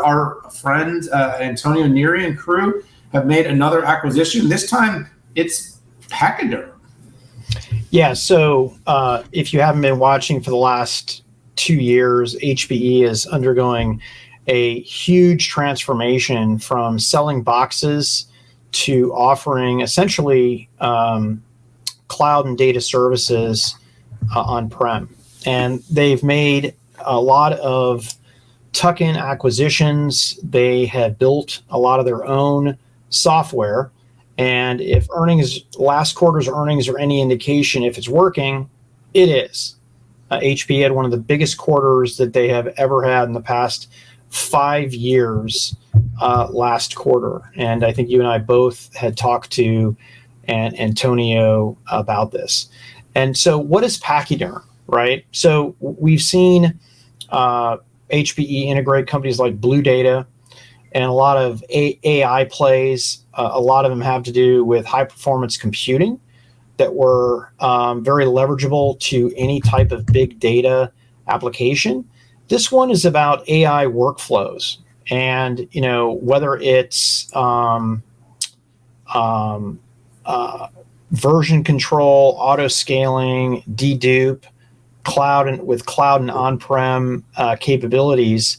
our friend Antonio Neri and crew have made another acquisition. This time it's Pachyderm. Yeah, so if you haven't been watching for the last 2 years, HPE is undergoing a huge transformation from selling boxes to offering essentially cloud and data services on-prem. And they've made a lot of tuck-in acquisitions. They have built a lot of their own software. And if last quarter's earnings are any indication, if it's working, it is. HPE had one of the biggest quarters that they have ever had in the past 5 years last quarter. And I think you and I both had talked to Antonio about this. And so what is Pachyderm, right? So we've seen HPE integrate companies like Blue Data and a lot of AI plays. A lot of them have to do with high performance computing that were very leverageable to any type of big data application. This one is about AI workflows, and whether it's version control, auto scaling, dedupe, cloud and on-prem capabilities.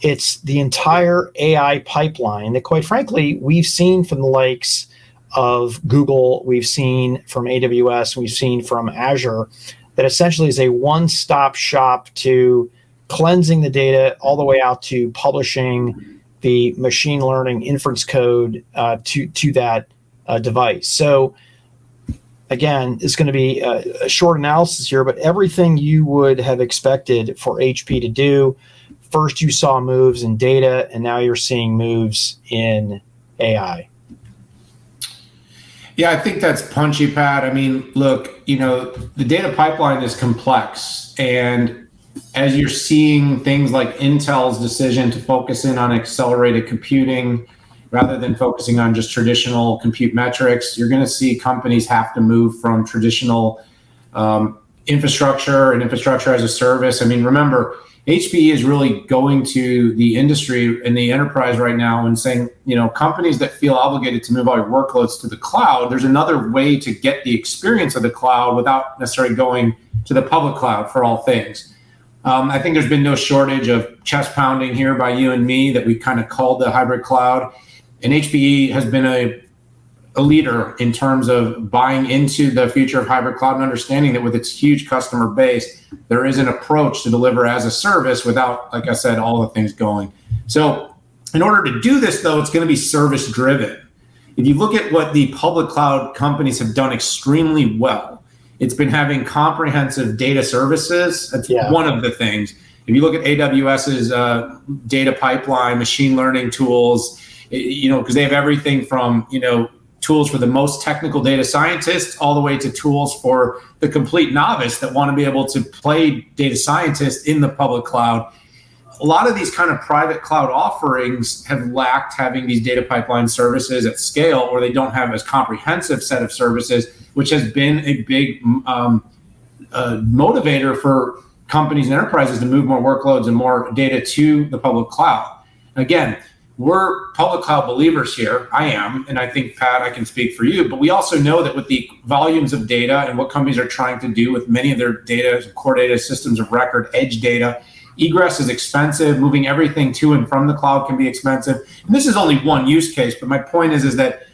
It's the entire AI pipeline that, quite frankly, we've seen from the likes of Google, we've seen from AWS, we've seen from Azure, that essentially is a one-stop shop to cleansing the data all the way out to publishing the machine learning inference code to that device. So again, it's going to be a short analysis here, but everything you would have expected for HP to do. First, you saw moves in data, and now you're seeing moves in AI. Yeah, I think that's punchy, Pat. I mean, look, the data pipeline is complex. And as you're seeing things like Intel's decision to focus in on accelerated computing rather than focusing on just traditional compute metrics, you're going to see companies have to move from traditional infrastructure and infrastructure as a service. I mean, remember, HPE is really going to the industry and the enterprise right now and saying, companies that feel obligated to move all your workloads to the cloud, there's another way to get the experience of the cloud without necessarily going to the public cloud for all things. I think there's been no shortage of chest pounding here by you and me that we kind of called the hybrid cloud. And HPE has been a leader in terms of buying into the future of hybrid cloud and understanding that with its huge customer base, there is an approach to deliver as a service without, like I said, all the things going. So in order to do this, though, it's going to be service driven. If you look at what the public cloud companies have done extremely well, it's been having comprehensive data services. That's one of the things. If you look at AWS's data pipeline, machine learning tools, because they have everything from, tools for the most technical data scientists all the way to tools for the complete novice that want to be able to play data scientists in the public cloud. A lot of these kind of private cloud offerings have lacked having these data pipeline services at scale, or they don't have as comprehensive set of services, which has been a big motivator for companies and enterprises to move more workloads and more data to the public cloud. Again, we're public cloud believers here. I am, and I think, Pat, I can speak for you, but we also know that with the volumes of data and what companies are trying to do with many of their data, core data systems of record, edge data, egress is expensive. Moving everything to and from the cloud can be expensive. And this is only one use case, but my point is that,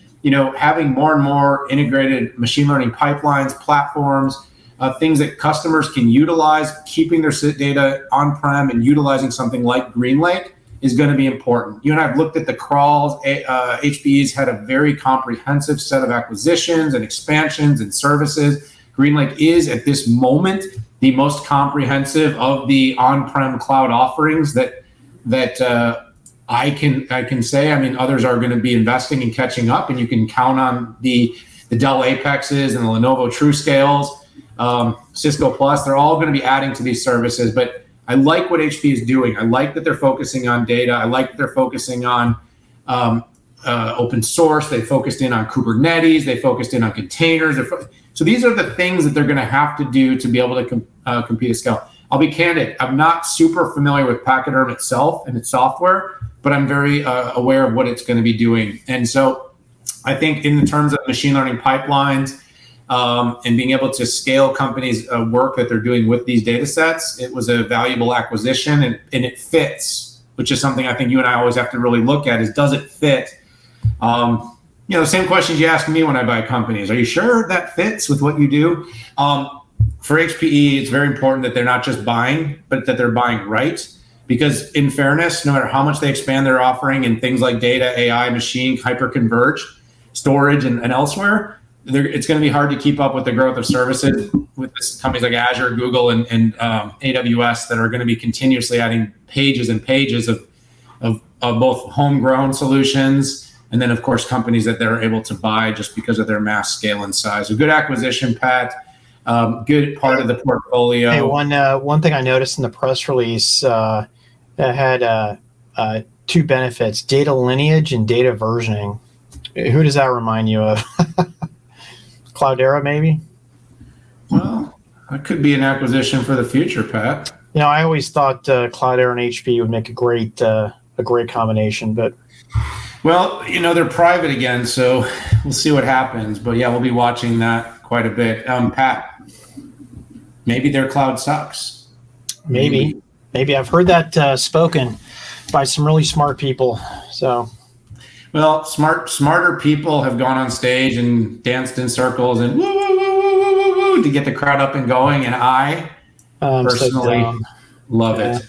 having more and more integrated machine learning pipelines, platforms, things that customers can utilize, keeping their data on-prem and utilizing something like GreenLake is going to be important. You and I have looked at the crawls. HPE's had a very comprehensive set of acquisitions and expansions and services. GreenLake is, at this moment, the most comprehensive of the on-prem cloud offerings that I can say. I mean, others are going to be investing and catching up, and you can count on the Dell Apexes and the Lenovo TrueScales, Cisco Plus. They're all going to be adding to these services, but I like what HP is doing. I like that they're focusing on data. I like that they're focusing on open source. They focused in on Kubernetes. They focused in on containers. So these are the things that they're going to have to do to be able to compete at scale. I'll be candid. I'm not super familiar with Pachyderm itself and its software, but I'm very aware of what it's going to be doing. And so I think in terms of machine learning pipelines and being able to scale companies' work that they're doing with these data sets, it was a valuable acquisition, and it fits, which is something I think you and I always have to really look at is, does it fit? The same questions you ask me when I buy companies. Are you sure that fits with what you do? For HPE, it's very important that they're not just buying, but that they're buying right. Because in fairness, no matter how much they expand their offering in things like data, AI, machine, hyperconverged, storage, and elsewhere, it's going to be hard to keep up with the growth of services with companies like Azure, Google, and AWS that are going to be continuously adding pages and pages of both homegrown solutions, and then, of course, companies that they're able to buy just because of their mass scale and size. A good acquisition, Pat. Good part of the portfolio. Hey, one thing I noticed in the press release that had two benefits: data lineage and data versioning. Who does that remind you of? Cloudera, maybe? Well, that could be an acquisition for the future, Pat. I always thought Cloudera and HPE would make a great combination, but well, they're private again, so we'll see what happens. But yeah, we'll be watching that quite a bit. Pat, maybe their cloud sucks. Maybe I've heard that spoken by some really smart people. So, well, smarter people have gone on stage and danced in circles and woo woo woo woo woo woo woo to get the crowd up and going. And I personally love it.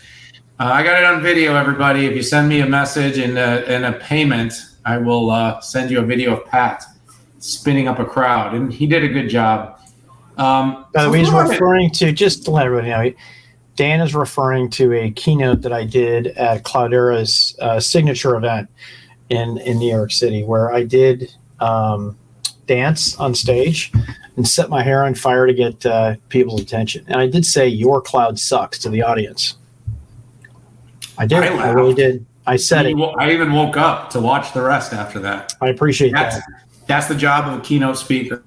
I got it on video, everybody. If you send me a message and a payment, I will send you a video of Pat spinning up a crowd, and he did a good job. He's referring to, just to let everybody know, Dan is referring to a keynote that I did at Cloudera's signature event in New York City, where I did dance on stage and set my hair on fire to get people's attention. And I did say, "Your cloud sucks," to the audience. I did. I really did. I said it. I even woke up to watch the rest after that. I appreciate that. That's the job of a keynote speaker.